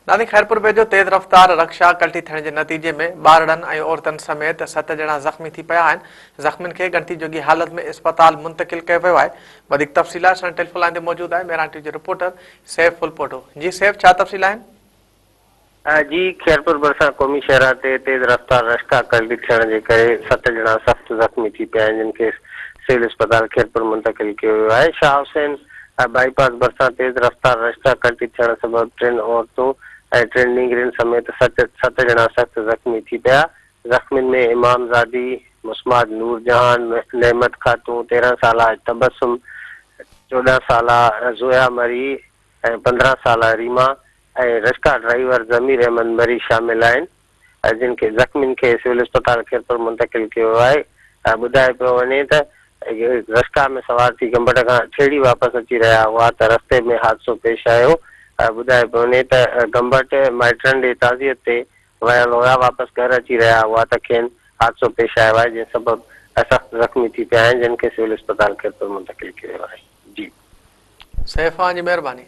नानी खैरपुर वेझो तेज रफ्तार रक्षा कल्टी थियण जे नतीजे में ॿारड़नि ऐं औरतनि समेत 7 ॼणा ज़ख़्मी थी पिया आहिनि। ज़ख़्मियुनि खे गंटी जोगी हालत में अस्पताल मुंतकिल कयो वियो आहे। वधीक तफ़सीलात सां टेलीफोन लाइन ते मौजूदु आहे मेरा टीवी जो रिपोर्टर सैफ फुलपोटो। जी सैफ, छा तफ़सील आहिनि? जी, खैरपुर भरिसां क़ौमी शहरा ते तेज रफ्तार रश्का कल्टी थियण जे करे 7 ॼणा सख़्त ज़ख़्मी थी पिया आहिनि, जिन खे सिविल अस्पताल खैरपुर मुंतकिल कयो वियो आहे। शाह हुसैन बाईपास भरिसां तेज रफ्तार रश्का कल्टी थियण सबबि 3 औरतूं ऐं 3 नींगरियुनि समेत 7 ॼणा सख़्त ज़ख़्मी थी पिया। ज़ख़्मियुनि में इमामज़ादी, मुस्माद नूरजहान, नेमत खातून 13 साला, तबस्सुम 14 साला, ज़ोया मरी ऐं 15 साला रीमा ऐं रश्का ड्राइवर ज़मीर अहमद मरी शामिल आहिनि, जिन खे ज़ख़्मियुनि खे सिविल अस्पताल खैरपुर मुंतकिल कयो आहे। ॿुधाए पियो वञे त रश्का में सवार थी गंबट खां ठेड़ी वापसि अची रहिया हुआ त रस्ते में हादसो पेश आयो। ॿुधाए पियो वञे त गंबट माइटनि ॾे ताज़ियत ते वियल हुआ, वापसि घर अची रहिया हुआ त खेनि हादसो पेश आयो आहे, जंहिं सबबि सख़्त ज़ख़्मी थी पिया आहिनि, जिन खे सिविल अस्पताल खैरपुर मुंतकिल कयो आहे। जी सैफ, जी महिरबानी।